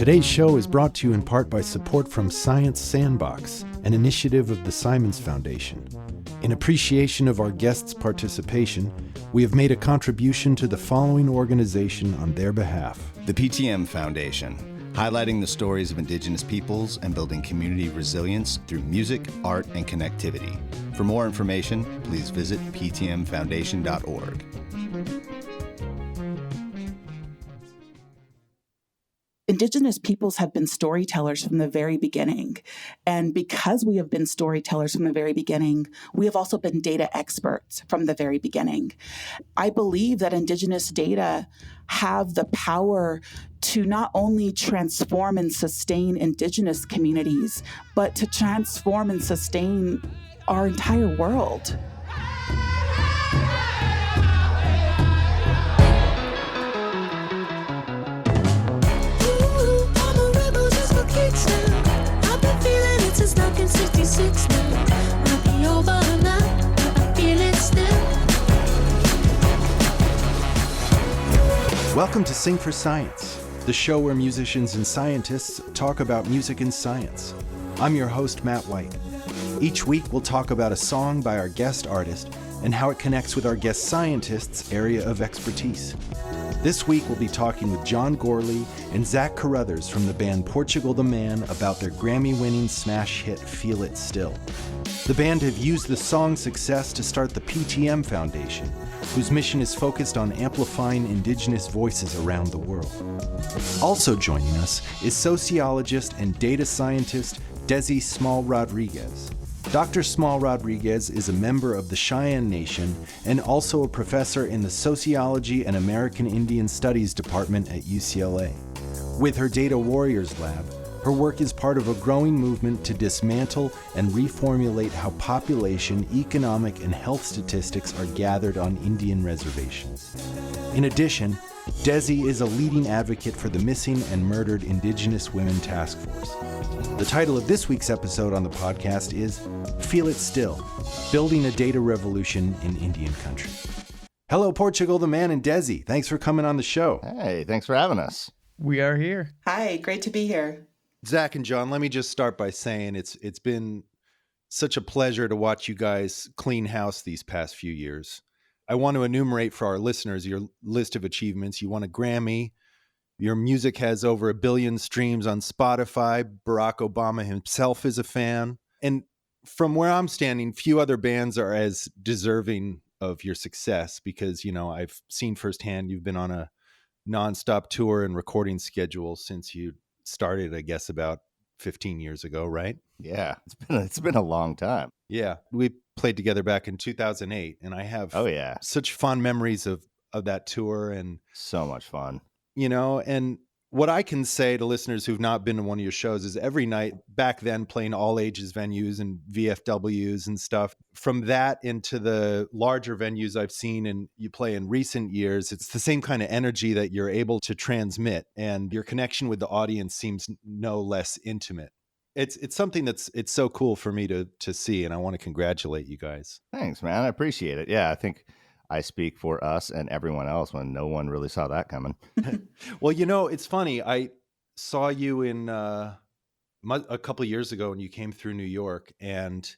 Today's show is brought to you in part by support from Science Sandbox, an initiative of the Simons Foundation. In appreciation of our guests' participation, we have made a contribution to the following organization on their behalf. The PTM Foundation, highlighting the stories of Indigenous peoples and building community resilience through music, art, and connectivity. For more information, please visit ptmfoundation.org. Indigenous peoples have been storytellers from the very beginning. And because we have been storytellers from the very beginning, we have also been data experts from the very beginning. I believe that Indigenous data have the power to not only transform and sustain Indigenous communities, but to transform and sustain our entire world. Welcome to Sing for Science, the show where musicians and scientists talk about music and science. I'm your host, Matt White. Each week, we'll talk about a song by our guest artist and how it connects with our guest scientist's area of expertise. This week, we'll be talking with John Gourley and Zach Carothers from the band Portugal the Man about their Grammy-winning smash hit, Feel It Still. The band have used the song's success to start the PTM Foundation, whose mission is focused on amplifying Indigenous voices around the world. Also joining us is sociologist and data scientist Desi Small-Rodriguez. Dr. Small-Rodriguez is a member of the Cheyenne Nation and also a professor in the Sociology and American Indian Studies Department at UCLA. With her Data Warriors Lab, her work is part of a growing movement to dismantle and reformulate how population, economic, and health statistics are gathered on Indian reservations. In addition, Desi is a leading advocate for the Missing and Murdered Indigenous Women Task Force. The title of this week's episode on the podcast is Feel It Still, Building a Data Revolution in Indian Country. Hello, Portugal the Man and Desi. Thanks for coming on the show. Hey, thanks for having us. We are here. Hi, great to be here. Zach and John, let me just start by saying it's been such a pleasure to watch you guys clean house these past few years. I want to enumerate for our listeners your list of achievements. You won a Grammy. Your music has over 1 billion streams on Spotify. Barack Obama himself is a fan. And from where I'm standing, few other bands are as deserving of your success because, you know, I've seen firsthand you've been on a nonstop tour and recording schedule since you started, I guess, about 15 years ago, right? Yeah, it's been a long time. Yeah, we played together back in 2008, and I have such fond memories of that tour, and so much fun. You know, and what I can say to listeners who've not been to one of your shows is every night back then playing all ages venues and VFWs and stuff. From that into the larger venues I've seen and you play in recent years, it's the same kind of energy that you're able to transmit, and your connection with the audience seems no less intimate. It's something it's so cool for me to see, and I want to congratulate you guys. Thanks, man. I appreciate it. Yeah, I think I speak for us and everyone else when no one really saw that coming. Well, you know, it's funny. I saw you in a couple of years ago when you came through New York, and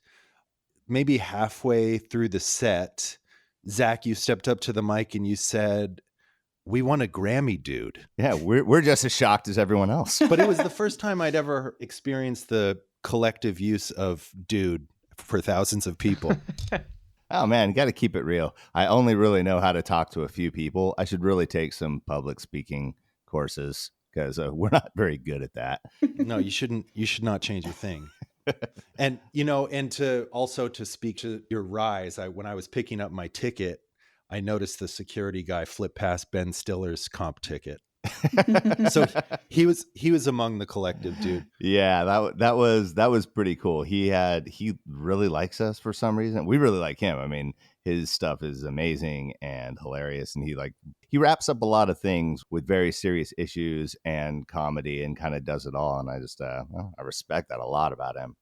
maybe halfway through the set, Zach, you stepped up to the mic and you said, "We won a Grammy, dude." Yeah, we're just as shocked as everyone else. But it was the first time I'd ever experienced the collective use of "dude" for thousands of people. Oh, man, you got to keep it real. I only really know how to talk to a few people. I should really take some public speaking courses because we're not very good at that. No, you shouldn't. You should not change a thing. And, you know, and to speak to your rise, when I was picking up my ticket, I noticed the security guy flip past Ben Stiller's comp ticket. So he was among the collective, dude. Yeah, that was pretty cool. He really likes us for some reason. We really like him. I mean, his stuff is amazing and hilarious, and he wraps up a lot of things with very serious issues and comedy and kind of does it all. And I just I respect that a lot about him.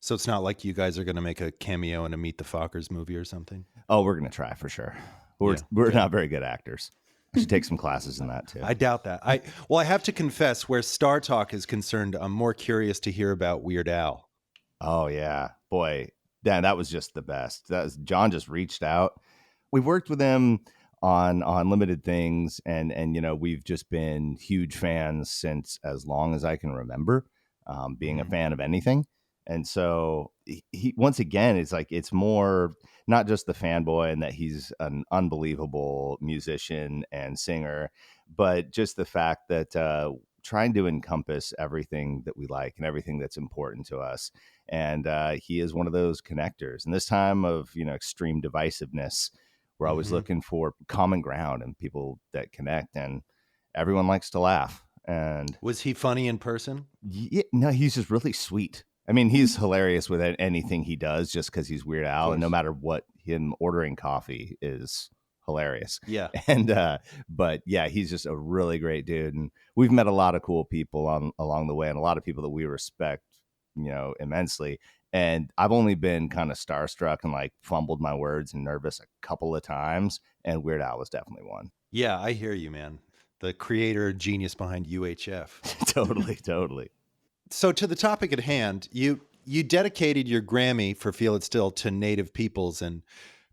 So it's not like you guys are going to make a cameo in a Meet the Fockers movie or something? Oh, we're going to try for sure. We're not very good actors. I should take some classes in that too. I doubt that. I have to confess, where Star Talk is concerned, I'm more curious to hear about Weird Al. Oh yeah, boy, Dan, that was just the best. John just reached out. We've worked with him on limited things, and we've just been huge fans since as long as I can remember, being a fan of anything. And so he once again, it's more not just the fanboy and that he's an unbelievable musician and singer, but just the fact that trying to encompass everything that we like and everything that's important to us. And he is one of those connectors. And this time of extreme divisiveness, we're always looking for common ground and people that connect. And everyone likes to laugh. And was he funny in person? No, he's just really sweet. I mean, he's hilarious with anything he does just because he's Weird Al. And no matter what, him ordering coffee is hilarious. Yeah. And but yeah, he's just a really great dude. And we've met a lot of cool people along the way, and a lot of people that we respect, immensely. And I've only been kind of starstruck and like fumbled my words and nervous a couple of times. And Weird Al was definitely one. Yeah, I hear you, man. The creator genius behind UHF. Totally. So to the topic at hand, you dedicated your Grammy for Feel It Still to Native peoples. And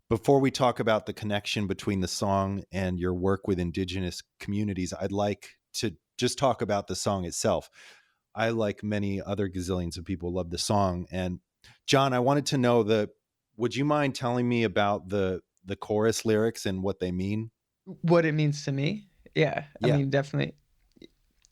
before we talk about the connection between the song and your work with Indigenous communities, I'd like to just talk about the song itself. I, like many other gazillions of people, love the song. And John, I wanted to know would you mind telling me about the chorus lyrics and what they mean? What it means to me? Yeah. I mean, definitely.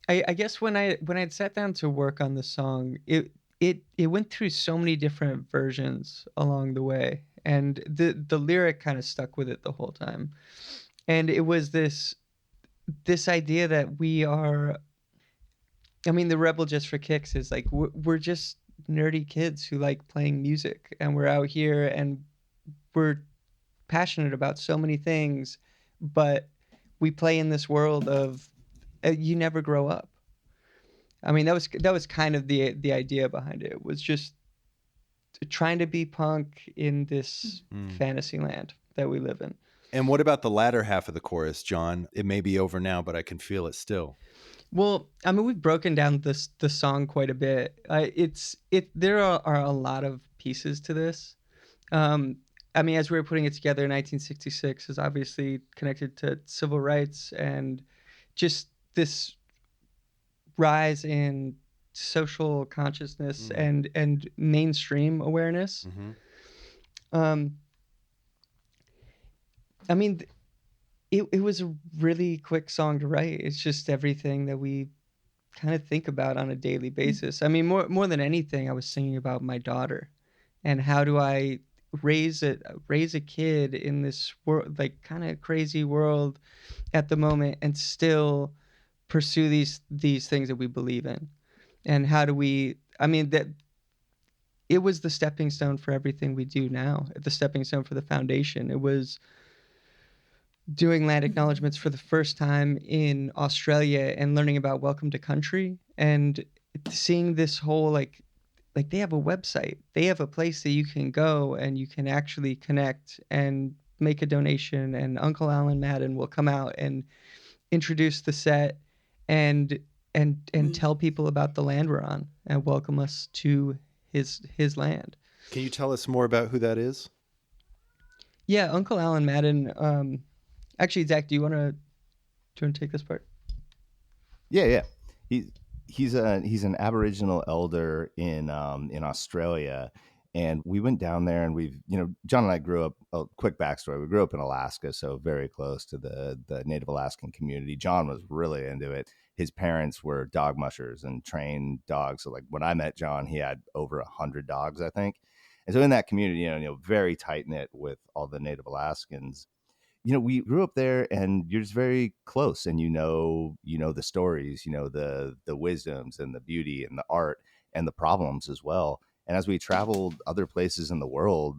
I guess when I'd sat down to work on the song, it went through so many different versions along the way, and the lyric kind of stuck with it the whole time. And it was this idea that we are, I mean, the Rebel Just for Kicks is like we're just nerdy kids who like playing music, and we're out here and we're passionate about so many things, but we play in this world of you never grow up. I mean, that was kind of the idea behind it. It was just trying to be punk in this fantasy land that we live in. And what about the latter half of the chorus, John? It may be over now, but I can feel it still. Well, I mean, we've broken down the song quite a bit. There are a lot of pieces to this. I mean, as we were putting it together, 1966 is obviously connected to civil rights and just this rise in social consciousness and mainstream awareness. I mean, it was a really quick song to write. It's just everything that we kind of think about on a daily basis. I mean, more than anything, I was singing about my daughter and how do I raise a kid in this world, like kind of crazy world at the moment, and still pursue these things that we believe in. And how do we, I mean, that it was the stepping stone for everything we do now, the stepping stone for the foundation. It was doing land acknowledgements for the first time in Australia and learning about Welcome to Country and seeing this whole like they have a website, they have a place that you can go and you can actually connect and make a donation, and Uncle Alan Madden will come out and introduce the set and tell people about the land we're on and welcome us to his land. Can you tell us more about who that is? Yeah, Uncle Alan Madden. Actually, Zach, do you want to take this part? Yeah. He's an Aboriginal elder in Australia, and we went down there, and John and I grew up. A quick backstory: we grew up in Alaska, so very close to the Native Alaskan community. John was really into it. His parents were dog mushers and trained dogs. So like when I met John, he had over 100 dogs, I think. And so in that community, very tight knit with all the Native Alaskans. We grew up there, and you're just very close, and the stories, the wisdoms and the beauty and the art and the problems as well. And as we traveled other places in the world,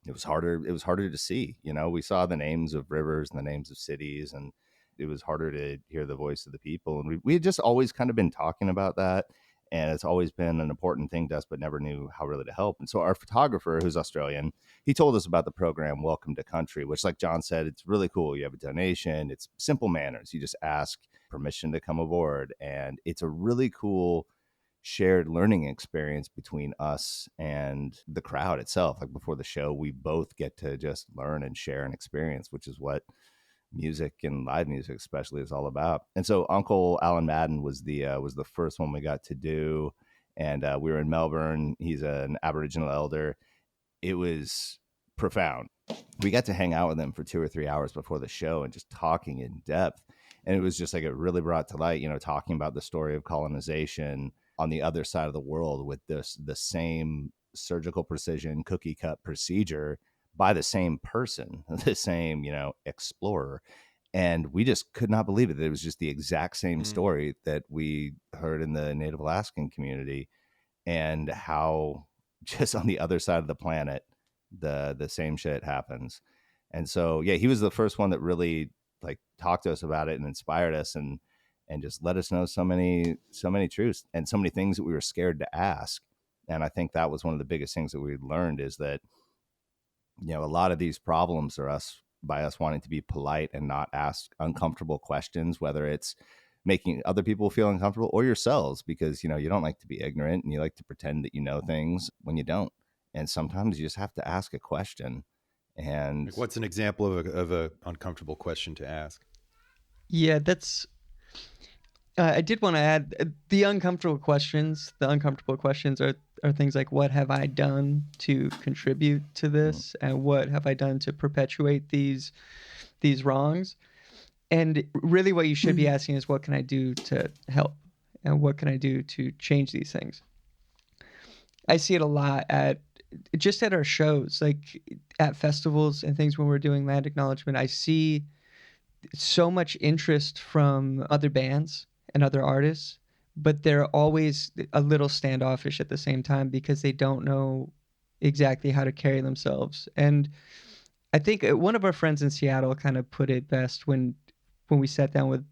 it was harder to see. We saw the names of rivers and the names of cities, and it was harder to hear the voice of the people. And we had just always kind of been talking about that. And it's always been an important thing to us, but never knew how really to help. And so our photographer, who's Australian, he told us about the program Welcome to Country, which, like John said, it's really cool. You have a donation. It's simple manners. You just ask permission to come aboard. And it's a really cool shared learning experience between us and the crowd itself. Like before the show, we both get to just learn and share an experience, which is what music and live music especially is all about. And so Uncle Alan Madden was the first one we got to do. And we were in Melbourne. He's an Aboriginal elder. It was profound. We got to hang out with him for 2 or 3 hours before the show and just talking in depth. And it was just like, it really brought to light, talking about the story of colonization on the other side of the world with the same surgical precision cookie cut procedure by the same person, the same, explorer. And we just could not believe it. It was just the exact same story that we heard in the Native Alaskan community, and how just on the other side of the planet, the same shit happens. And so, yeah, he was the first one that really like talked to us about it and inspired us and just let us know so many truths and so many things that we were scared to ask. And I think that was one of the biggest things that we learned, is that, a lot of these problems are us wanting to be polite and not ask uncomfortable questions, whether it's making other people feel uncomfortable or yourselves, because, you don't like to be ignorant and you like to pretend that you know things when you don't. And sometimes you just have to ask a question. And like, what's an example of a uncomfortable question to ask? Yeah, that's. I did want to add the uncomfortable questions. The uncomfortable questions are things like, what have I done to contribute to this, and what have I done to perpetuate these wrongs? And really, what you should be asking is, what can I do to help, and what can I do to change these things? I see it a lot at our shows, like at festivals and things when we're doing land acknowledgement. I see so much interest from other bands and other artists, but they're always a little standoffish at the same time because they don't know exactly how to carry themselves. And I think one of our friends in Seattle kind of put it best when we sat down with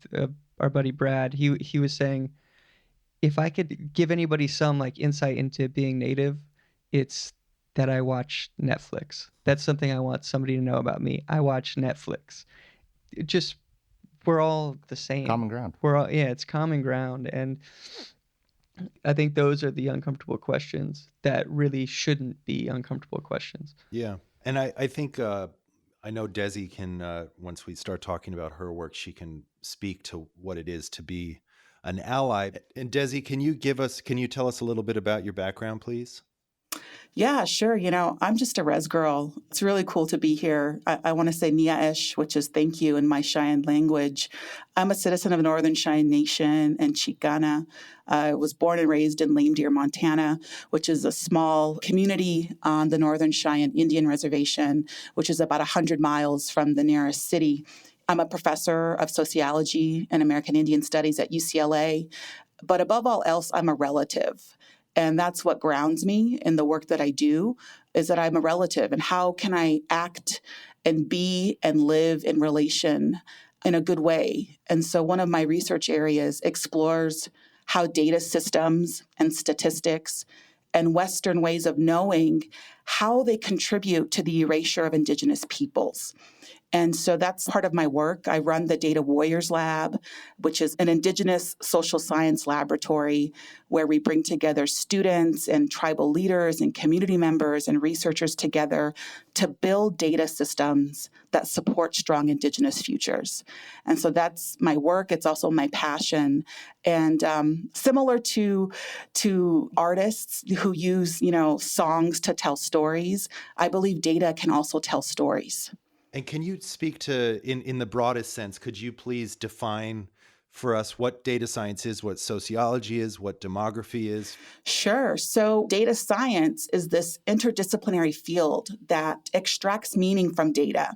our buddy Brad. He was saying, if I could give anybody some like insight into being Native, it's that I watch Netflix. That's something I want somebody to know about me. I watch Netflix. We're all the same. Common ground. It's common ground. And I think those are the uncomfortable questions that really shouldn't be uncomfortable questions. Yeah. And I think, I know Desi can, once we start talking about her work, she can speak to what it is to be an ally. And Desi, can you tell us a little bit about your background, please? Yeah, sure. I'm just a res girl. It's really cool to be here. I want to say Nia-ish, which is thank you in my Cheyenne language. I'm a citizen of Northern Cheyenne Nation and Chicana. I was born and raised in Lame Deer, Montana, which is a small community on the Northern Cheyenne Indian Reservation, which is about 100 miles from the nearest city. I'm a professor of sociology and American Indian Studies at UCLA. But above all else, I'm a relative. And that's what grounds me in the work that I do, is that I'm a relative. And how can I act and be and live in relation in a good way? And so one of my research areas explores how data systems and statistics and Western ways of knowing how they contribute to the erasure of Indigenous peoples. And so that's part of my work. I run the Data Warriors Lab, which is an Indigenous social science laboratory where we bring together students and tribal leaders and community members and researchers together to build data systems that support strong Indigenous futures. And so that's my work. It's also my passion. And similar to artists who use, songs to tell stories, I believe data can also tell stories. And can you speak to, in the broadest sense, could you please define for us what data science is, what sociology is, what demography is? Sure. So data science is this interdisciplinary field that extracts meaning from data.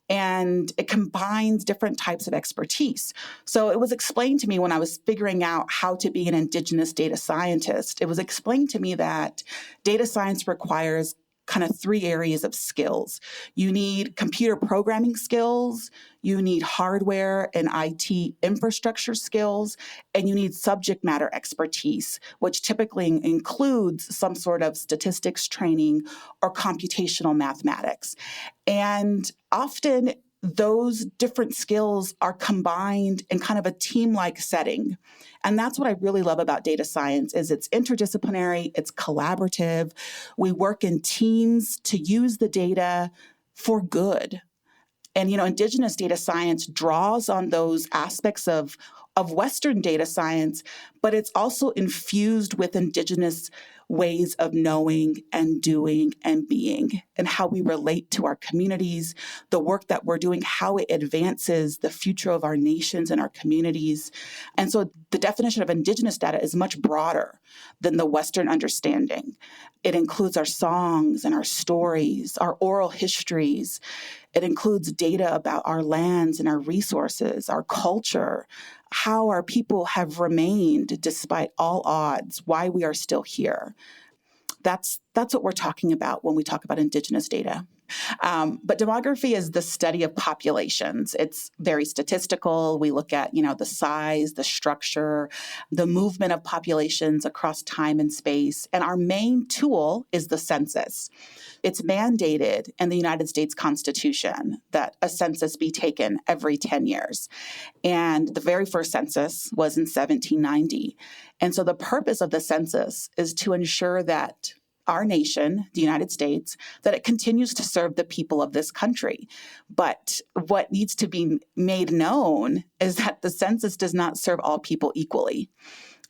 And it combines different types of expertise. So it was explained to me when I was figuring out how to be an Indigenous data scientist. It was explained to me that data science requires kind of three areas of skills. You need computer programming skills, you need hardware and IT infrastructure skills, and you need subject matter expertise, which typically includes some sort of statistics training or computational mathematics. And often those different skills are combined in kind of a team-like setting. And that's what I really love about data science is it's interdisciplinary, it's collaborative. We work in teams to use the data for good. And, Indigenous data science draws on those aspects of Western data science, but it's also infused with Indigenous ways of knowing and doing and being and how we relate to our communities, the work that we're doing, how it advances the future of our nations and our communities. And so the definition of Indigenous data is much broader than the Western understanding. It includes our songs and our stories, our oral histories. It includes data about our lands and our resources, our culture, how our people have remained despite all odds, why we are still here. That's what we're talking about when we talk about Indigenous data. But demography is the study of populations. It's very statistical. We look at, the size, the structure, the movement of populations across time and space. And our main tool is the census. It's mandated in the United States Constitution that a census be taken every 10 years. And the very first census was in 1790. And so the purpose of the census is to ensure that our nation, the United States, that it continues to serve the people of this country. But what needs to be made known is that the census does not serve all people equally.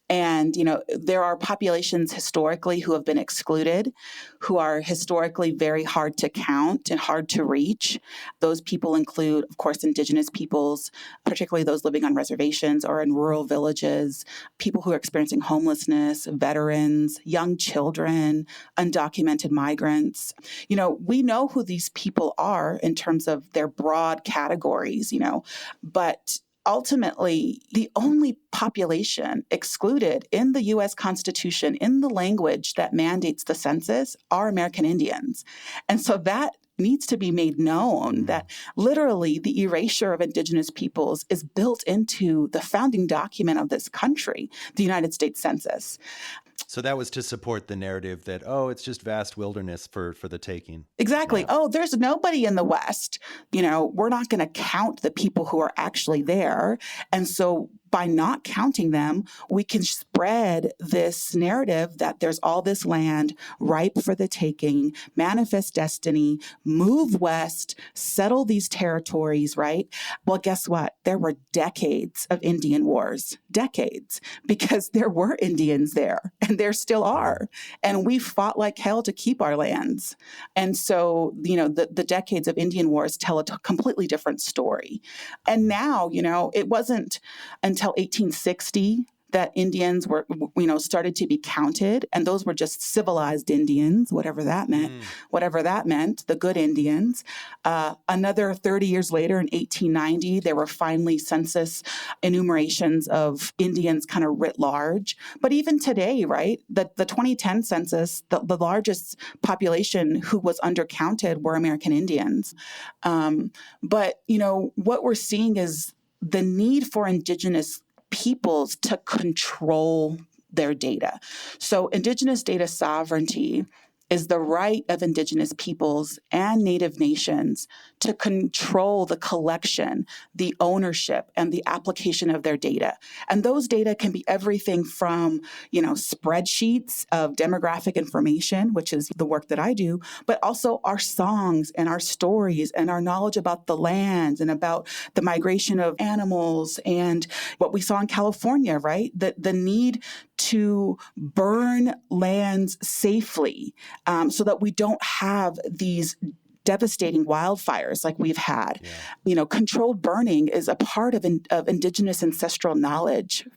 And, there are populations historically who have been excluded, who are historically very hard to count and hard to reach. Those people include, of course, Indigenous peoples, particularly those living on reservations or in rural villages, people who are experiencing homelessness, veterans, young children, undocumented migrants. We know who these people are in terms of their broad categories, but ultimately, the only population excluded in the U.S. Constitution, in the language that mandates the census, are American Indians. And so that needs to be made known that literally the erasure of Indigenous peoples is built into the founding document of this country, the United States Census. So that was to support the narrative that, it's just vast wilderness for the taking. Exactly. Yeah. There's nobody in the West. We're not going to count the people who are actually there. And so by not counting them, we can spread this narrative that there's all this land ripe for the taking, manifest destiny, move west, settle these territories, right? Well, guess what? There were decades of Indian wars, because there were Indians there, and there still are. And we fought like hell to keep our lands. And so, the decades of Indian wars tell a completely different story. And now, it wasn't until 1860 that Indians were, started to be counted. And those were just civilized Indians, whatever that meant, the good Indians. Another 30 years later, in 1890, there were finally census enumerations of Indians kind of writ large. But even today, right, the 2010 census, the largest population who was undercounted were American Indians. But, what we're seeing is the need for Indigenous peoples to control their data. So Indigenous data sovereignty is the right of Indigenous peoples and Native nations to control the collection, the ownership, and the application of their data. And those data can be everything from, spreadsheets of demographic information, which is the work that I do, but also our songs and our stories and our knowledge about the lands and about the migration of animals and what we saw in California, right? The need to burn lands safely so that we don't have these devastating wildfires like we've had. Yeah. Controlled burning is a part of Indigenous ancestral knowledge.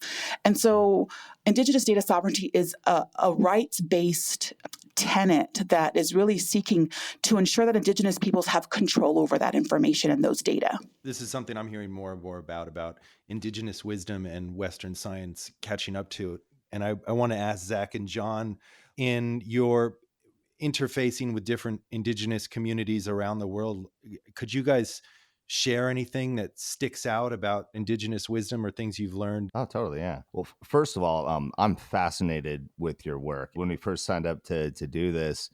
And so Indigenous data sovereignty is a rights-based tenet that is really seeking to ensure that Indigenous peoples have control over that information and those data. This is something I'm hearing more and more about Indigenous wisdom and Western science catching up to it. And I want to ask Zach and John, in your interfacing with different Indigenous communities around the world. Could you guys share anything that sticks out about Indigenous wisdom or things you've learned? Oh, totally. Yeah. Well, first of all, I'm fascinated with your work. When we first signed up to do this,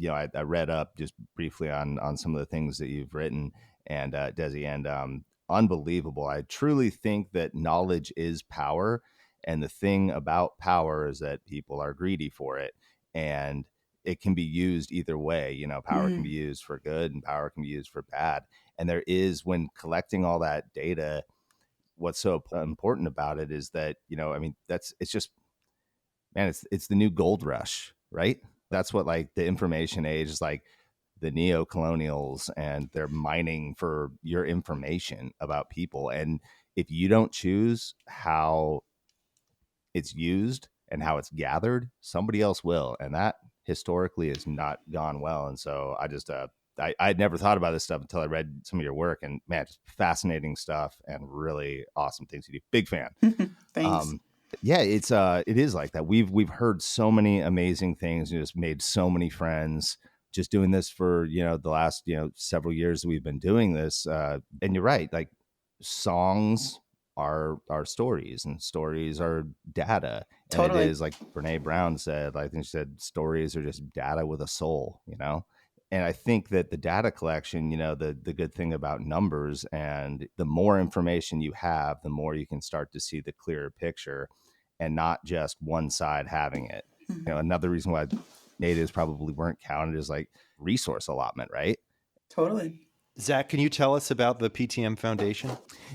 I read up just briefly on some of the things that you've written, and Desi, and unbelievable. I truly think that knowledge is power, and the thing about power is that people are greedy for it, and it can be used either way. Power can be used for good, and power can be used for bad. And there is, when collecting all that data, what's so important about it is that, it's just, man, it's the new gold rush, right? That's what, like, the information age is, like the neo-colonials, and they're mining for your information about people. And if you don't choose how it's used and how it's gathered, somebody else will. And that historically has not gone well. And so I'd never thought about this stuff until I read some of your work, and man, just fascinating stuff and really awesome things you do. Big fan. Thanks. Yeah, it is like that. We've heard so many amazing things and just made so many friends just doing this for, the last, several years that we've been doing this. And you're right, like, songs are stories, and stories are data. And Totally. it is, like Brene Brown said, I think she said, stories are just data with a soul, And I think that the data collection, the good thing about numbers, and the more information you have, the more you can start to see the clearer picture, and not just one side having it. Another reason why natives probably weren't counted is, like, resource allotment, right? Totally. Zach, can you tell us about the PTM Foundation?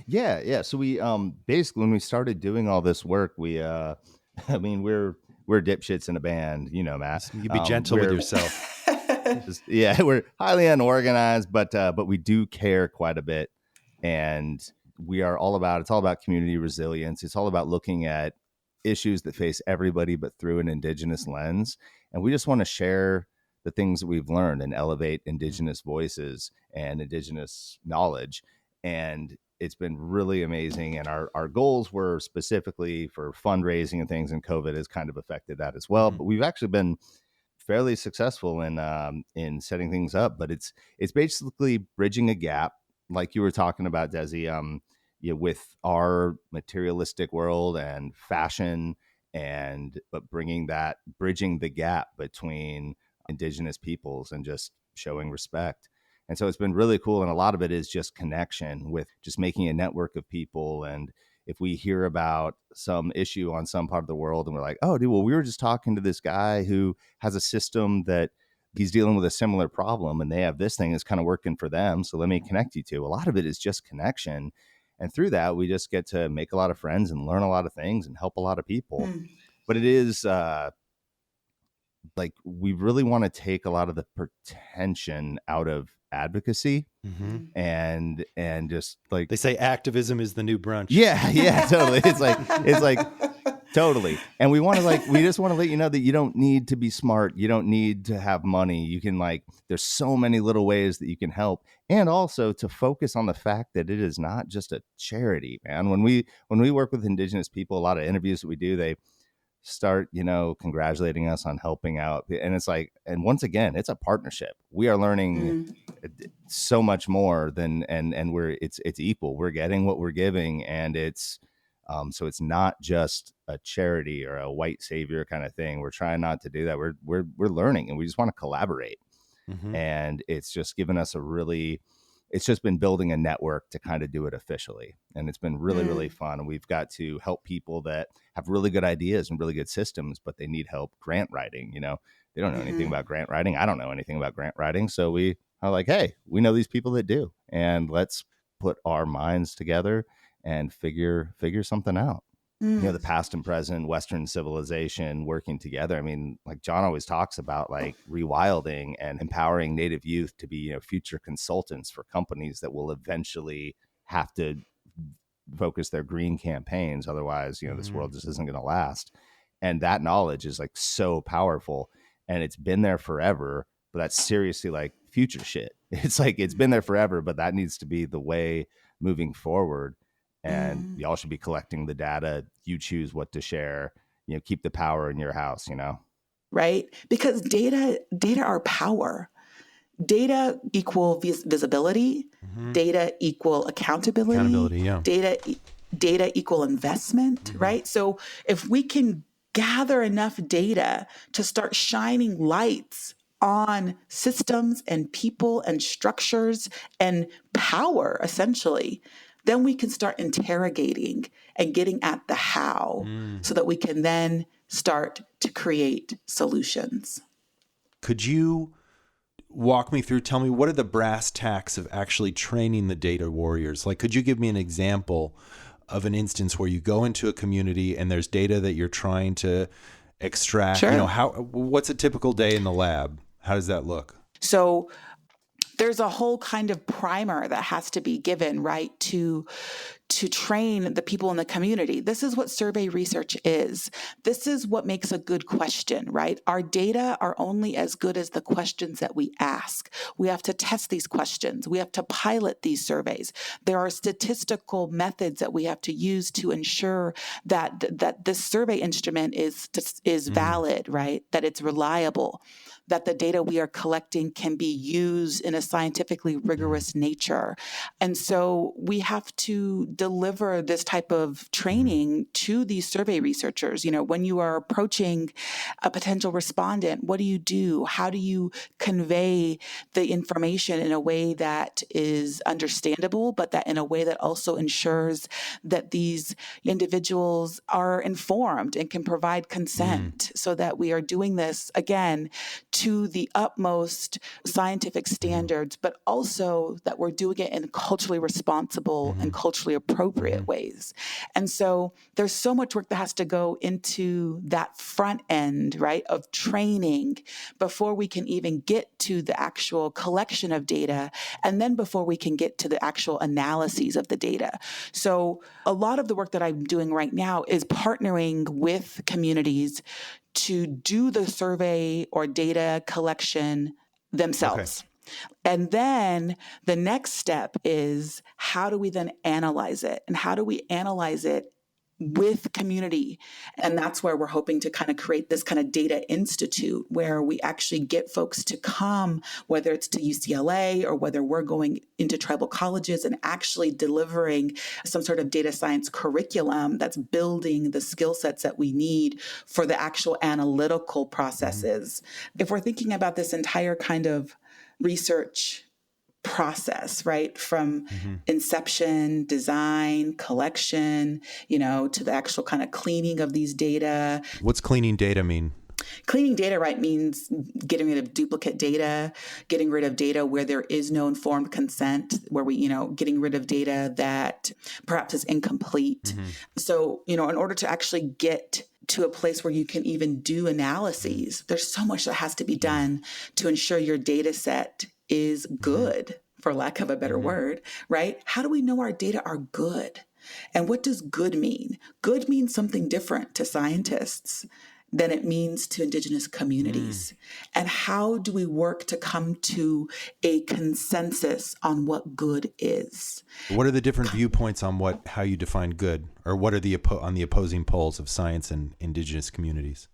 Yeah. So we basically, when we started doing all this work, we we're dipshits in a band, Matt. You be gentle with yourself. We're highly unorganized, but we do care quite a bit, and it's all about community resilience. It's all about looking at issues that face everybody, but through an Indigenous lens. And we just want to share the things that we've learned and elevate Indigenous voices and Indigenous knowledge. And it's been really amazing. And our goals were specifically for fundraising and things, and COVID has kind of affected that as well. But we've actually been fairly successful in setting things up. But it's basically bridging a gap, like you were talking about, Desi, with our materialistic world and fashion, but bridging the gap between Indigenous peoples and just showing respect. And so it's been really cool. And a lot of it is just connection, with just making a network of people. And if we hear about some issue on some part of the world, and we're like, oh, dude, well, we were just talking to this guy who has a system that he's dealing with a similar problem, and they have this thing that's kind of working for them, so let me connect you to. A lot of it is just connection. And through that, we just get to make a lot of friends and learn a lot of things and help a lot of people. But it is like, we really want to take a lot of the pretension out of advocacy, and just, like, They say activism is the new brunch. Yeah, totally. It's like totally. And we just want to let you know that you don't need to be smart. You don't need to have money. You can, there's so many little ways that you can help. And also to focus on the fact that it is not just a charity, man. When we work with Indigenous people, a lot of interviews that we do, they start, congratulating us on helping out. And it's like, and once again, it's a partnership. We are learning so much more than, and it's equal. We're getting what we're giving. And it's, so it's not just a charity or a white savior kind of thing. We're trying not to do that. We're learning, and we just want to collaborate. And it's just given us it's just been building a network to kind of do it officially. And it's been really, really fun. And we've got to help people that have really good ideas and really good systems, but they need help grant writing. They don't know anything about grant writing. I don't know anything about grant writing. So we are like, hey, we know these people that do, and let's put our minds together and figure something out. The past and present, Western civilization working together. I mean, like John always talks about, like, rewilding and empowering Native youth to be, future consultants for companies that will eventually have to focus their green campaigns. Otherwise, this world just isn't going to last. And that knowledge is, like, so powerful, and it's been there forever. But that's seriously, like, future shit. It's like, it's been there forever, but that needs to be the way moving forward. And y'all should be collecting the data. You choose what to share. Keep the power in your house. right? Because data are power. Data equal visibility, data equal accountability, Yeah. data equal investment, right? So if we can gather enough data to start shining lights on systems and people and structures and power, essentially, then we can start interrogating and getting at the how so that we can then start to create solutions. Could you walk me through, tell me, what are the brass tacks of actually training the data warriors? Like, could you give me an example of an instance where you go into a community and there's data that you're trying to extract? Sure. What's a typical day in the lab? How does that look? So there's a whole kind of primer that has to be given, right, to train the people in the community. This is what survey research is. This is what makes a good question, right? Our data are only as good as the questions that we ask. We have to test these questions. We have to pilot these surveys. There are statistical methods that we have to use to ensure that this survey instrument is valid, right? That it's reliable, that the data we are collecting can be used in a scientifically rigorous nature. And so we have to deliver this type of training to these survey researchers. When you are approaching a potential respondent, what do you do? How do you convey the information in a way that is understandable, but that in a way that also ensures that these individuals are informed and can provide consent so that we are doing this, again, to the utmost scientific standards, but also that we're doing it in culturally responsible and culturally appropriate ways. And so there's so much work that has to go into that front end, right, of training before we can even get to the actual collection of data, and then before we can get to the actual analyses of the data. So a lot of the work that I'm doing right now is partnering with communities to do the survey or data collection themselves. Okay. And then the next step is, how do we then analyze it? And how do we analyze it with community? And that's where we're hoping to kind of create this kind of data institute where we actually get folks to come, whether it's to UCLA or whether we're going into tribal colleges and actually delivering some sort of data science curriculum that's building the skill sets that we need for the actual analytical processes. If we're thinking about this entire kind of research process, right? From inception, design, collection, to the actual kind of cleaning of these data. What's cleaning data mean? Cleaning data, right, means getting rid of duplicate data, getting rid of data where there is no informed consent, where we, getting rid of data that perhaps is incomplete. So, in order to actually get to a place where you can even do analyses, there's so much that has to be done to ensure your data set is good, for lack of a better word, right? How do we know our data are good? And what does good mean? Good means something different to scientists than it means to Indigenous communities. And how do we work to come to a consensus on what good is? What are the different viewpoints on how you define good, or what are on the opposing poles of science and Indigenous communities?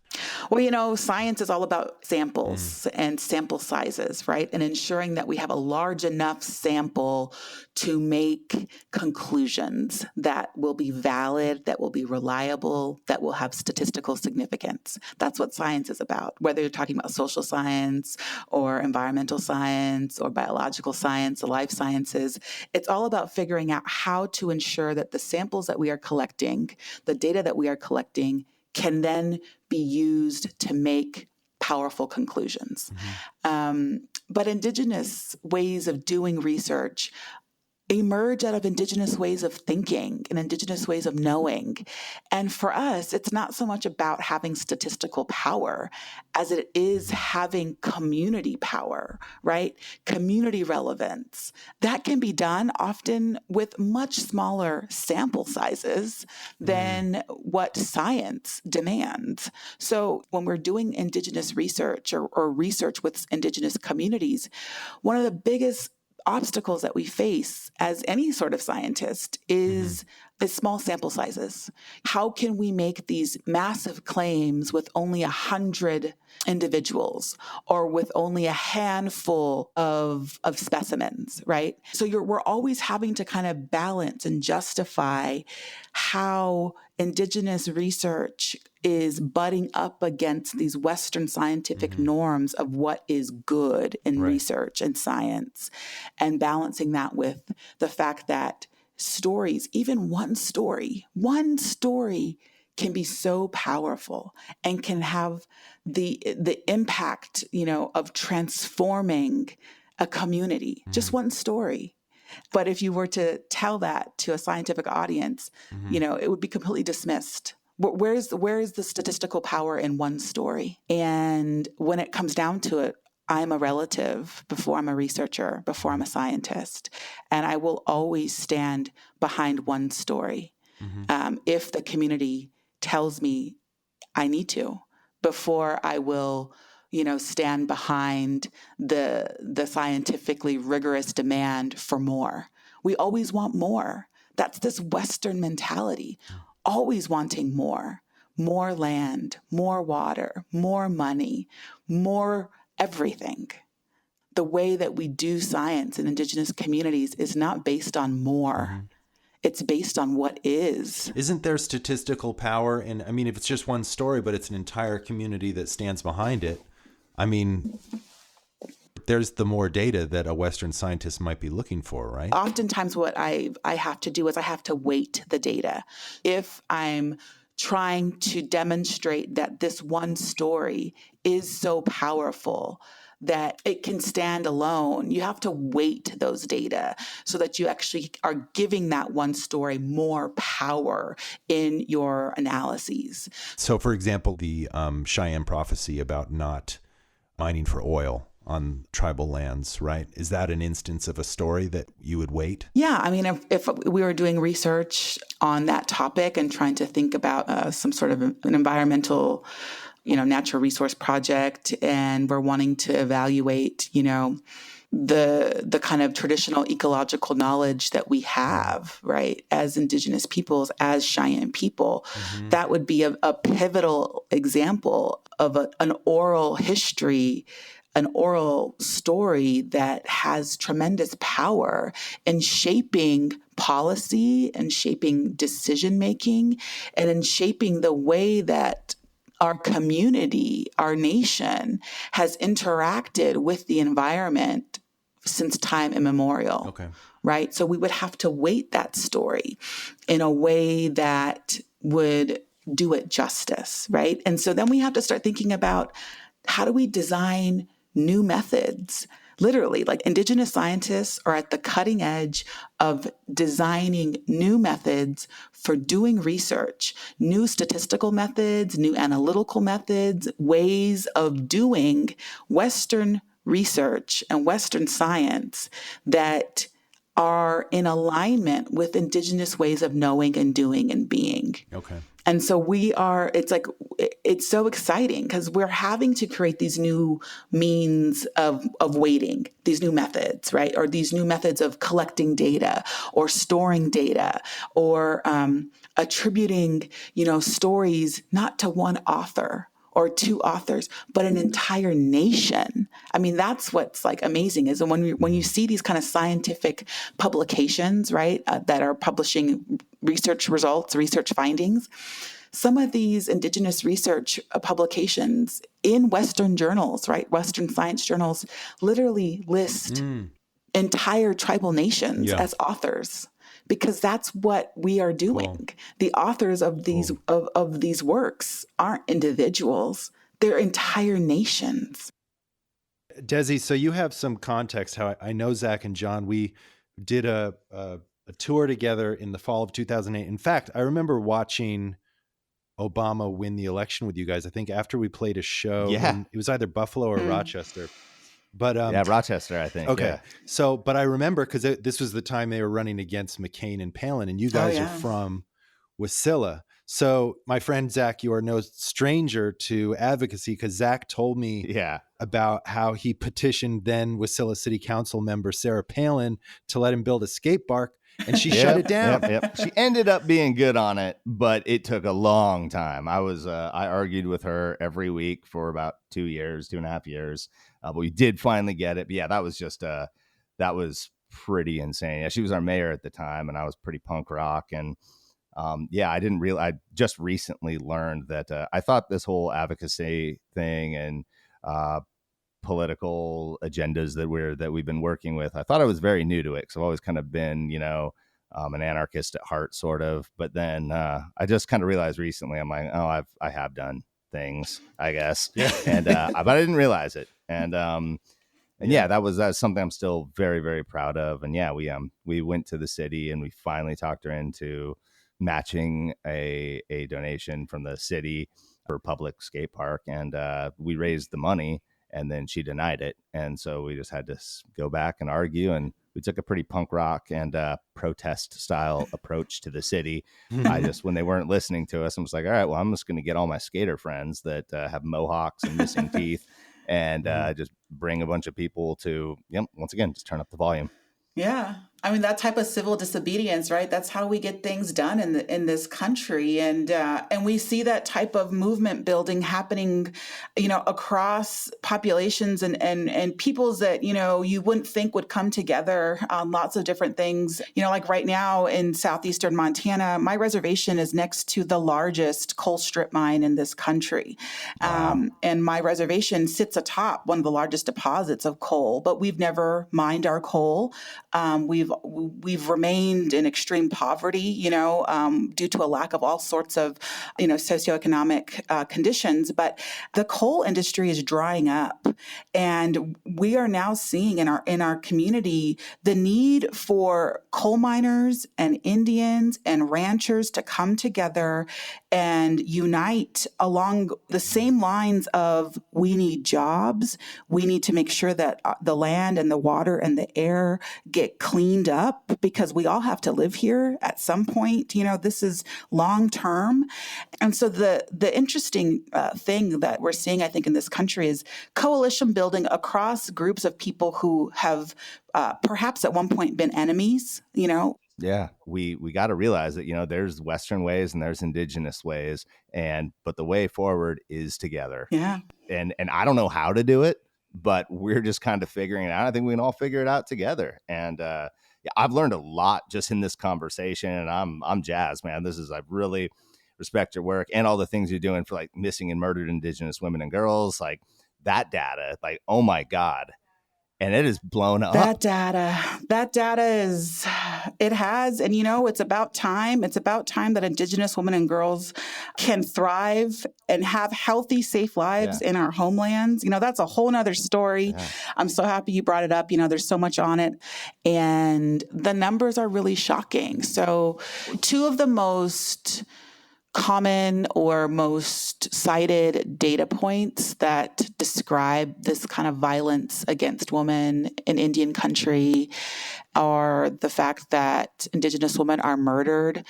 Well, science is all about samples and sample sizes, right? And ensuring that we have a large enough sample to make conclusions that will be valid, that will be reliable, that will have statistical significance. That's what science is about, whether you're talking about social science or environmental science or biological science, the life sciences. It's all about figuring out how to ensure that the samples that we are collecting, the data that we are collecting, can then be used to make powerful conclusions. But Indigenous ways of doing research emerge out of Indigenous ways of thinking and Indigenous ways of knowing. And for us, it's not so much about having statistical power as it is having community power, right? Community relevance. That can be done often with much smaller sample sizes than what science demands. So when we're doing Indigenous research or research with Indigenous communities, one of the biggest obstacles that we face as any sort of scientist is small sample sizes. How can we make these massive claims with only 100 individuals or with only a handful of specimens, right? So we're always having to kind of balance and justify how Indigenous research is butting up against these Western scientific norms of what is good in research and science, and balancing that with the fact that stories, even one story can be so powerful and can have the impact, of transforming a community. Just one story. But if you were to tell that to a scientific audience, it would be completely dismissed. Where is the statistical power in one story? And when it comes down to it, I'm a relative before I'm a researcher, before I'm a scientist. And I will always stand behind one story if the community tells me I need to, before I will, stand behind the scientifically rigorous demand for more. We always want more. That's this Western mentality, always wanting more land, more water, more money, more everything. The way that we do science in Indigenous communities is not based on more. It's based on what is. Isn't there statistical power in, if it's just one story, but it's an entire community that stands behind it, there's the more data that a Western scientist might be looking for, right? Oftentimes what I have to do is I have to weight the data. If I'm trying to demonstrate that this one story is so powerful that it can stand alone, you have to weight those data so that you actually are giving that one story more power in your analyses. So, for example, the Cheyenne prophecy about not mining for oil on tribal lands, right? Is that an instance of a story that you would weight? Yeah. If we were doing research on that topic and trying to think about some sort of an environmental, natural resource project, and we're wanting to evaluate, the kind of traditional ecological knowledge that we have, right, as Indigenous peoples, as Cheyenne people, that would be a pivotal example of an oral history, an oral story that has tremendous power in shaping policy and shaping decision-making and in shaping the way that our community, our nation, has interacted with the environment since time immemorial. Okay. Right? So we would have to weight that story in a way that would do it justice, right? And so then we have to start thinking about, how do we design new methods? Literally, like, Indigenous scientists are at the cutting edge of designing new methods for doing research, new statistical methods, new analytical methods, ways of doing Western research and Western science that are in alignment with Indigenous ways of knowing and doing and being. Okay. And so it's so exciting because we're having to create these new means of weighting, these new methods, right? Or these new methods of collecting data or storing data or attributing, stories not to one author or two authors, but an entire nation. That's what's amazing is when you see these kind of scientific publications, right, that are publishing research results, research findings. Some of these Indigenous research publications in Western journals, right, Western science journals, literally list entire tribal nations as authors, because that's what we are doing. Cool. The authors of these of these works aren't individuals; they're entire nations. Desi, so you have some context. How I know Zach and John. We did a tour together in the fall of 2008. In fact, I remember watching Obama win the election with you guys. I think after we played a show, it was either Buffalo or Rochester. But Rochester, I think. Okay. Yeah. So, but I remember because this was the time they were running against McCain and Palin, and you guys are from Wasilla. So, my friend Zach, you are no stranger to advocacy, because Zach told me Yeah. about how he petitioned then Wasilla City Council member Sarah Palin to let him build a skate park, and she shut it down. Yep. She ended up being good on it, but it took a long time. I argued with her every week for about 2.5 years, but we did finally get it. But yeah, that was pretty insane. Yeah, she was our mayor at the time, and I was pretty punk rock. And I just recently learned that I thought this whole advocacy thing and political agendas that we've been working with, I thought I was very new to it, because I've always kind of been, an anarchist at heart, sort of. But then I just kind of realized recently, I'm like, oh, I have done things, I guess. Yeah. And but I didn't realize it. And that's something I'm still very, very proud of. And yeah, we went to the city and we finally talked her into matching a donation from the city for public skate park, and we raised the money, and then she denied it, and so we just had to go back and argue, and we took a pretty punk rock and protest style approach to the city. When they weren't listening to us, I was like, all right, well, I'm just going to get all my skater friends that have mohawks and missing teeth, and just bring a bunch of people to, once again, just turn up the volume. Yeah. I mean, that type of civil disobedience, right? That's how we get things done in this country. And we see that type of movement building happening, across populations and peoples that, you wouldn't think would come together on lots of different things. Like right now in southeastern Montana, my reservation is next to the largest coal strip mine in this country. And my reservation sits atop one of the largest deposits of coal, but we've never mined our coal. We've remained in extreme poverty, due to a lack of all sorts of, socioeconomic conditions. But the coal industry is drying up, and we are now seeing in our community the need for coal miners and Indians and ranchers to come together and unite along the same lines of, we need jobs. We need to make sure that the land and the water and the air get cleaned up, because we all have to live here at some point. This is long term. And so the interesting thing that we're seeing, I think, in this country is coalition building across groups of people who have perhaps at one point been enemies, Yeah, we got to realize that, there's Western ways and there's Indigenous ways, but the way forward is together. Yeah. And I don't know how to do it, but we're just kind of figuring it out. I think we can all figure it out together. And I've learned a lot just in this conversation, and I'm jazzed, man. I really respect your work and all the things you're doing for like missing and murdered Indigenous women and girls, like that data, like, oh my God. And it is blown up. That data has, and it's about time. It's about time that Indigenous women and girls can thrive and have healthy, safe lives in our homelands. That's a whole nother story. Yeah. I'm so happy you brought it up. There's so much on it, and the numbers are really shocking. So 2 of the most common or most cited data points that describe this kind of violence against women in Indian country are the fact that Indigenous women are murdered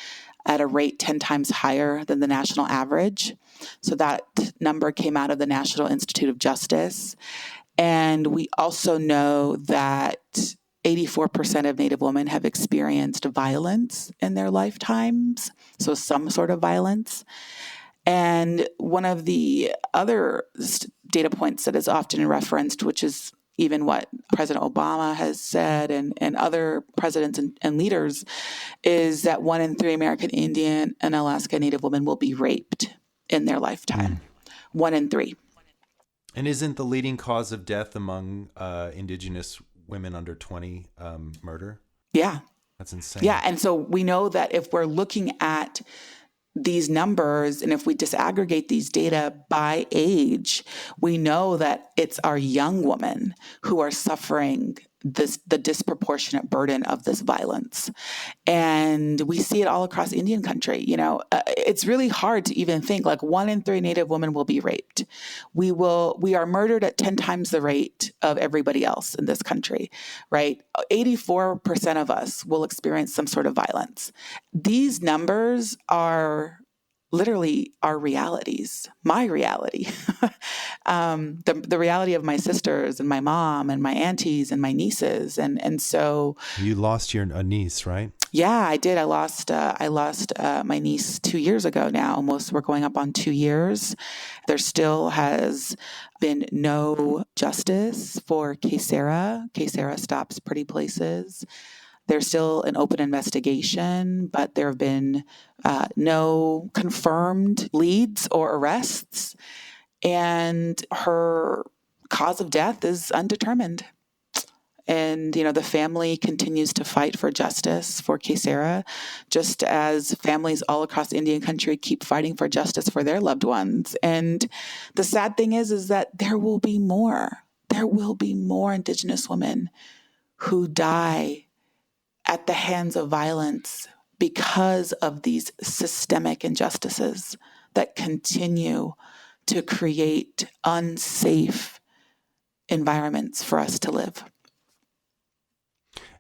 at a rate 10 times higher than the national average. So that number came out of the National Institute of Justice. And we also know that 84% of Native women have experienced violence in their lifetimes, so some sort of violence. And one of the other data points that is often referenced, which is even what President Obama has said and other presidents and leaders, is that 1 in 3 American Indian and Alaska Native women will be raped in their lifetime. 1 in 3. And isn't the leading cause of death among Indigenous women under 20 murder? Yeah. That's insane. Yeah. And so we know that if we're looking at these numbers, and if we disaggregate these data by age, we know that it's our young women who are suffering the disproportionate burden of this violence. And we see it all across Indian country. It's really hard to even think, like, 1 in 3 Native women will be raped. We are murdered at 10 times the rate of everybody else in this country, right? 84% of us will experience some sort of violence. These numbers are literally our realities, my reality, the reality of my sisters and my mom and my aunties and my nieces. And so You lost a niece, right? yeah, I did. I lost my niece 2 years ago now. Almost, we're going up on 2 years. There still has been no justice for Kesara. Kesara stops pretty places. There's still an open investigation, but there have been no confirmed leads or arrests, and her cause of death is undetermined. And, the family continues to fight for justice for Kesara, just as families all across the Indian country keep fighting for justice for their loved ones. And the sad thing is that there will be more. There will be more Indigenous women who die at the hands of violence because of these systemic injustices that continue to create unsafe environments for us to live.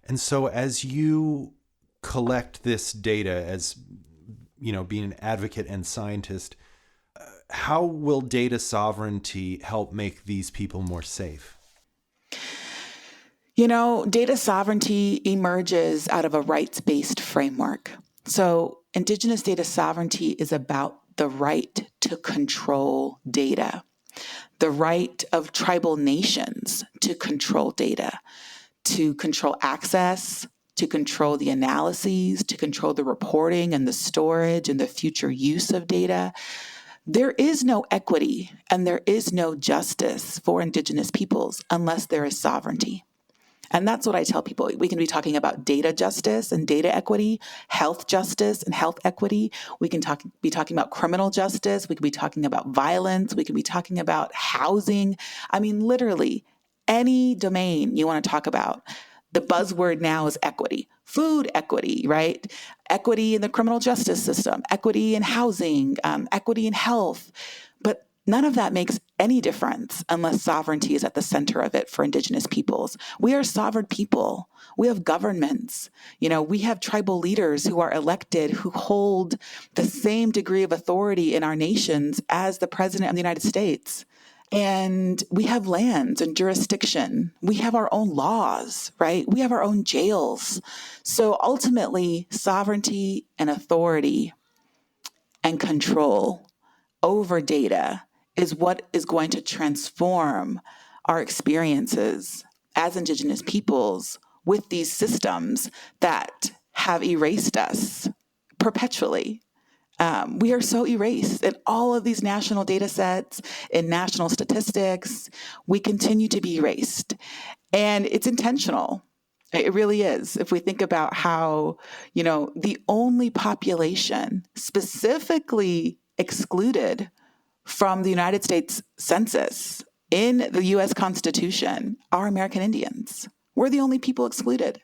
And so as you collect this data as, being an advocate and scientist, how will data sovereignty help make these people more safe? Data sovereignty emerges out of a rights-based framework. So Indigenous data sovereignty is about the right to control data, the right of tribal nations to control data, to control access, to control the analyses, to control the reporting and the storage and the future use of data. There is no equity and there is no justice for Indigenous peoples unless there is sovereignty. And that's what I tell people. We can be talking about data justice and data equity, health justice and health equity. We can be talking about criminal justice. We could be talking about violence. We could be talking about housing. I mean, literally, any domain you want to talk about. The buzzword now is equity, food equity, right? Equity in the criminal justice system, equity in housing, equity in health. But none of that makes any difference unless sovereignty is at the center of it for Indigenous peoples. We are sovereign people. We have governments. We have tribal leaders who are elected, who hold the same degree of authority in our nations as the President of the United States. And we have lands and jurisdiction. We have our own laws, right? We have our own jails. So ultimately, sovereignty and authority and control over data is what is going to transform our experiences as Indigenous peoples with these systems that have erased us perpetually. We are so erased in all of these national data sets, in national statistics. We continue to be erased. And it's intentional. It really is. If we think about how, the only population specifically excluded from the United States Census in the U.S. Constitution are American Indians. We're the only people excluded.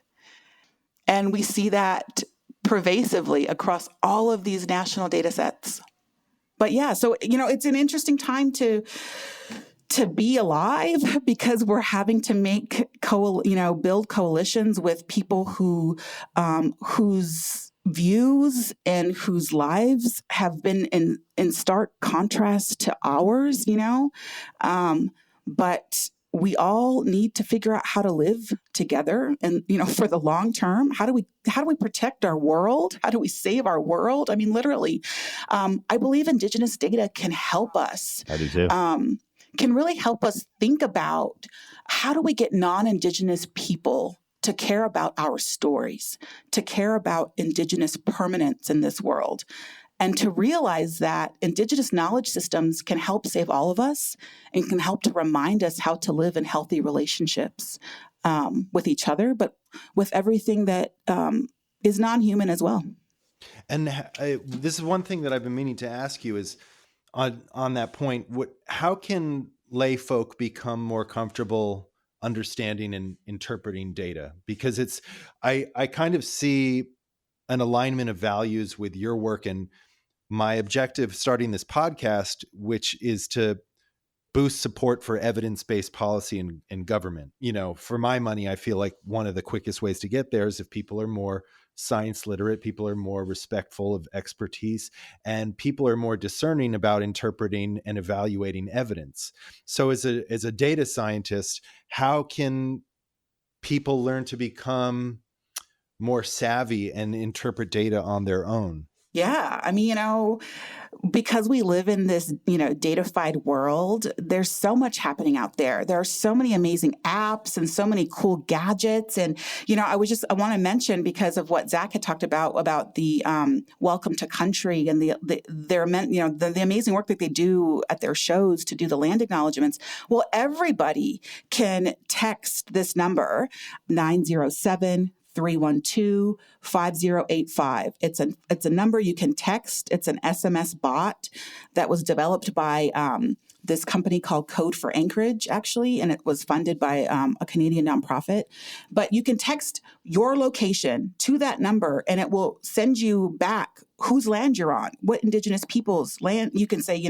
And we see that pervasively across all of these national data sets. But yeah, so, it's an interesting time to be alive because we're having to build coalitions with people whose views and whose lives have been in stark contrast to ours, but we all need to figure out how to live together and, for the long term. How do we protect our world? How do we save our world? I mean, literally, I believe Indigenous data can help us. I do too. Can really help us think about how do we get non-Indigenous people to care about our stories, to care about Indigenous permanence in this world, and to realize that Indigenous knowledge systems can help save all of us and can help to remind us how to live in healthy relationships with each other, but with everything that is non-human as well. And this is one thing that I've been meaning to ask you is on that point, how can lay folk become more comfortable understanding and interpreting data? Because I kind of see an alignment of values with your work and my objective starting this podcast, which is to boost support for evidence-based policy and government. For my money, I feel like one of the quickest ways to get there is if people are more science literate, people are more respectful of expertise, and people are more discerning about interpreting and evaluating evidence. So as a data scientist, how can people learn to become more savvy and interpret data on their own? Yeah. I mean, because we live in this, datafied world, there's so much happening out there. There are so many amazing apps and so many cool gadgets. And, I want to mention, because of what Zach had talked about the Welcome to Country and the amazing work that they do at their shows to do the land acknowledgements. Well, everybody can text this number, 907-312-5085. It's a number you can text. It's an SMS bot that was developed by this company called Code for Anchorage, actually, and it was funded by a Canadian nonprofit. But you can text your location to that number, and it will send you back whose land you're on, what Indigenous people's land. You can say,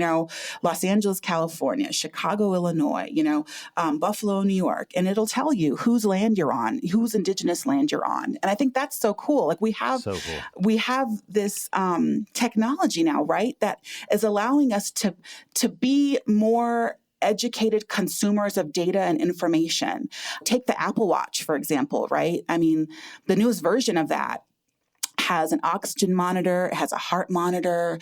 Los Angeles, California, Chicago, Illinois, Buffalo, New York, and it'll tell you whose land you're on, whose Indigenous land you're on. And I think that's so cool. Like we have this technology now, right, that is allowing us to be more educated consumers of data and information. Take the Apple Watch, for example, right? I mean, the newest version of that has an oxygen monitor, it has a heart monitor,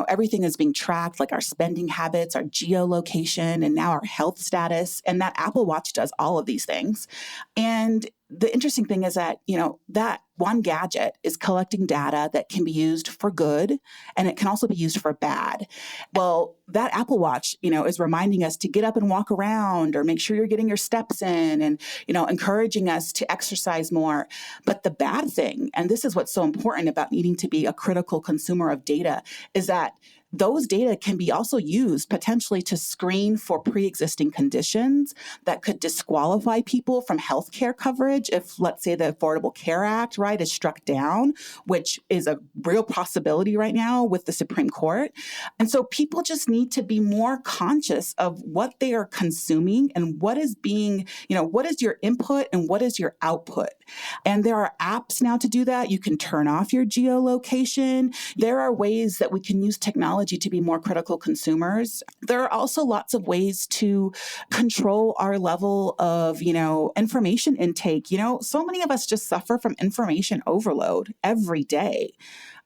everything is being tracked, like our spending habits, our geolocation, and now our health status. And that Apple Watch does all of these things. And the interesting thing is that, that one gadget is collecting data that can be used for good, and it can also be used for bad. Well, that Apple Watch, is reminding us to get up and walk around, or make sure you're getting your steps in, and, encouraging us to exercise more. But the bad thing, and this is what's so important about needing to be a critical consumer of data, is that those data can be also used potentially to screen for pre-existing conditions that could disqualify people from healthcare coverage if, let's say, the Affordable Care Act, right, is struck down, which is a real possibility right now with the Supreme Court. And so people just need to be more conscious of what they are consuming and what is being, what is your input and what is your output. And there are apps now to do that. You can turn off your geolocation. There are ways that we can use technology to be more critical consumers. There are also lots of ways to control our level of, information intake. So many of us just suffer from information overload every day.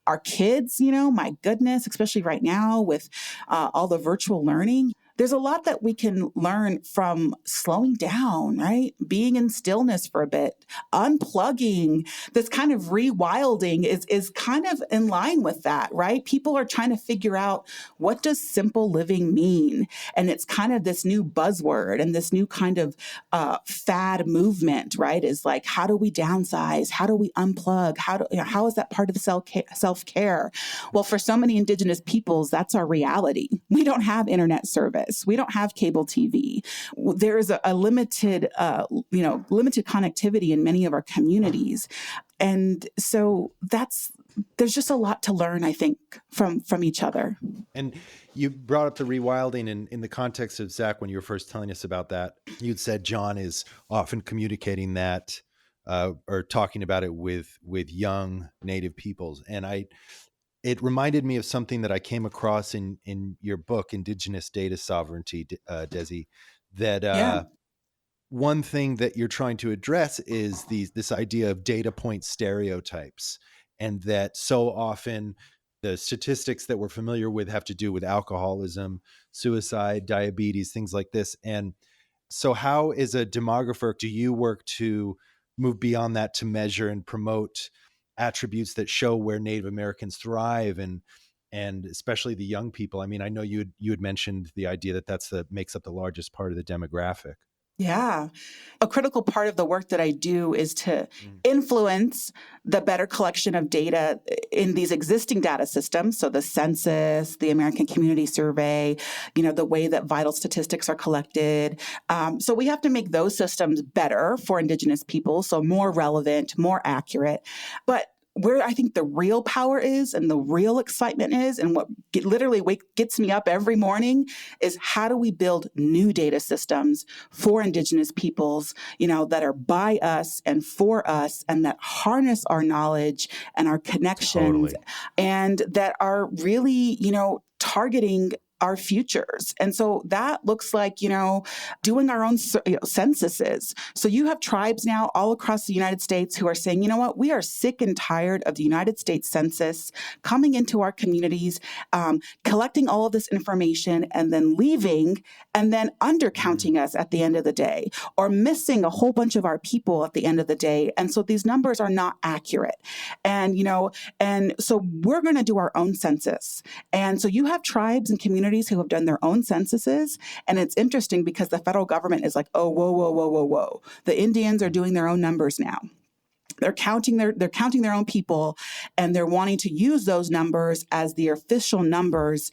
Our kids, my goodness, especially right now with all the virtual learning. There's a lot that we can learn from slowing down, right? Being in stillness for a bit, unplugging, this kind of rewilding is kind of in line with that, right? People are trying to figure out, what does simple living mean? And it's kind of this new buzzword and this new kind of fad movement, right? Is like, how do we downsize? How do we unplug? How is that part of the self-care? Well, for so many Indigenous peoples, that's our reality. We don't have internet service. We don't have cable TV. There is a limited connectivity in many of our communities. And so there's just a lot to learn, I think, from each other. And you brought up the rewilding in the context of Zach, when you were first telling us about that. You'd said John is often communicating that or talking about it with young Native peoples. And it reminded me of something that I came across in your book, Indigenous Data Sovereignty, Desi, that one thing that you're trying to address is this idea of data point stereotypes, and that so often the statistics that we're familiar with have to do with alcoholism, suicide, diabetes, things like this. And so how, as a demographer, do you work to move beyond that to measure and promote attributes that show where Native Americans thrive, and especially the young people? I mean, I know you had mentioned the idea that makes up the largest part of the demographic. Yeah. A critical part of the work that I do is to influence the better collection of data in these existing data systems. So the census, the American Community Survey, the way that vital statistics are collected. So we have to make those systems better for Indigenous people, so more relevant, more accurate. But where I think the real power is and the real excitement is, and what literally gets me up every morning, is how do we build new data systems for Indigenous peoples, that are by us and for us, and that harness our knowledge and our connections, Totally. and that are really, targeting our futures. And so that looks like, doing our own censuses. So you have tribes now all across the United States who are saying, you know what, we are sick and tired of the United States Census coming into our communities, collecting all of this information and then leaving and then undercounting us at the end of the day, or missing a whole bunch of our people at the end of the day. And so these numbers are not accurate. And, and so we're going to do our own census. And so you have tribes and communities who have done their own censuses. And it's interesting because the federal government is like, oh, whoa, whoa, whoa, whoa, whoa. The Indians are doing their own numbers now. They're counting their own people, and they're wanting to use those numbers as the official numbers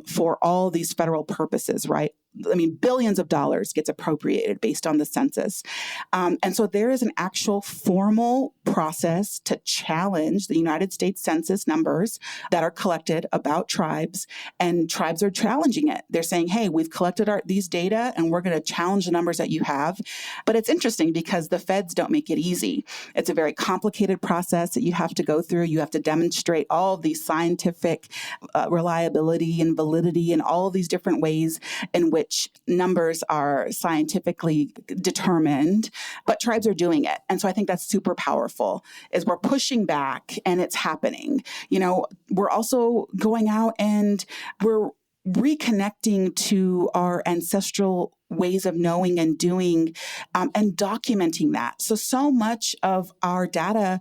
for all these federal purposes, right? I mean, billions of dollars gets appropriated based on the census. And so there is an actual formal process to challenge the United States Census numbers that are collected about tribes, and tribes are challenging it. They're saying, hey, we've collected these data and we're going to challenge the numbers that you have. But it's interesting because the feds don't make it easy. It's a very complicated process that you have to go through. You have to demonstrate all of these scientific reliability and validity and all of these different ways in which numbers are scientifically determined, but tribes are doing it. And so I think that's super powerful, is we're pushing back and it's happening. We're also going out and we're reconnecting to our ancestral ways of knowing and doing, and documenting that. So much of our data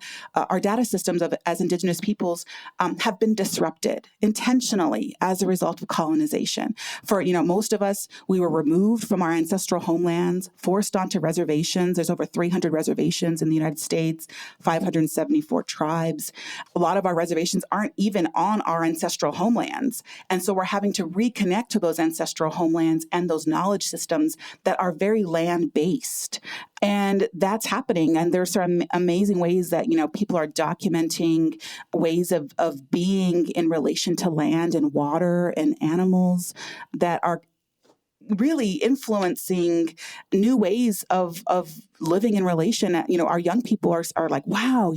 systems as Indigenous peoples have been disrupted intentionally as a result of colonization. For, most of us, we were removed from our ancestral homelands, forced onto reservations. There's over 300 reservations in the United States, 574 tribes. A lot of our reservations aren't even on our ancestral homelands. And so we're having to reconnect to those ancestral homelands and those knowledge systems that are very land-based. And that's happening. And there's some amazing ways that, people are documenting ways of being in relation to land and water and animals that are really influencing new ways of living in relation. Our young people are like, wow,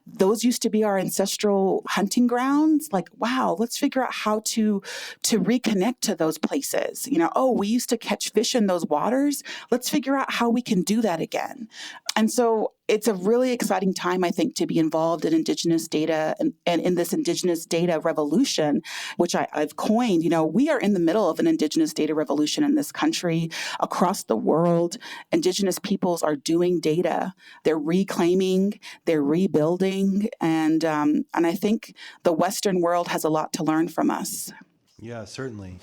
those used to be our ancestral hunting grounds. Like, wow, let's figure out how to reconnect to those places. Oh, we used to catch fish in those waters. Let's figure out how we can do that again. And so it's a really exciting time, I think, to be involved in Indigenous data and in this Indigenous data revolution, which I've coined. We are in the middle of an Indigenous data revolution in this country, across the world. Indigenous peoples are doing data. They're reclaiming, they're rebuilding, and I think the Western world has a lot to learn from us. Yeah, certainly.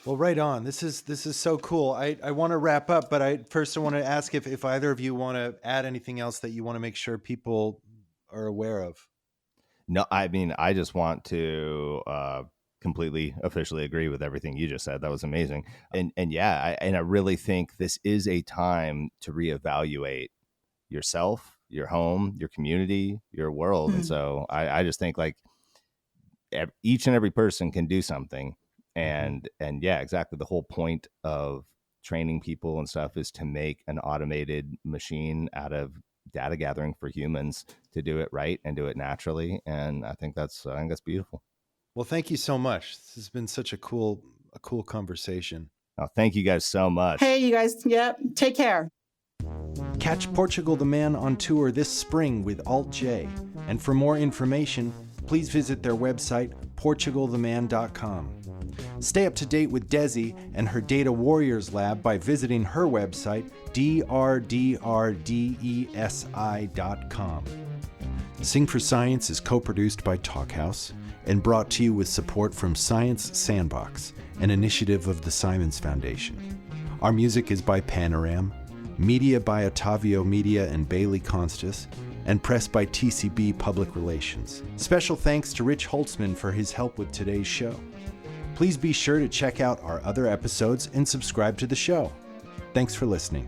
Well, right on. This is so cool. I want to wrap up, but I want to ask if either of you want to add anything else that you want to make sure people are aware of. No, I mean, I just want to completely officially agree with everything you just said. That was amazing. And yeah, I really think this is a time to reevaluate yourself, your home, your community, your world. And so I just think like each and every person can do something. And yeah, exactly. The whole point of training people and stuff is to make an automated machine out of data gathering for humans to do it right and do it naturally. And I think that's beautiful. Well, thank you so much. This has been such a cool conversation. Oh, thank you guys so much. Hey, you guys. Yep. Take care. Catch Portugal the Man on tour this spring with Alt J. And for more information, please visit their website, portugaltheman.com. Stay up to date with Desi and her Data Warriors Lab by visiting her website, drdrdesi.com. Sing for Science is co-produced by Talkhouse and brought to you with support from Science Sandbox, an initiative of the Simons Foundation. Our music is by Panoram, media by Otavio Media and Bailey Constas, and press by TCB Public Relations. Special thanks to Rich Holtzman for his help with today's show. Please be sure to check out our other episodes and subscribe to the show. Thanks for listening.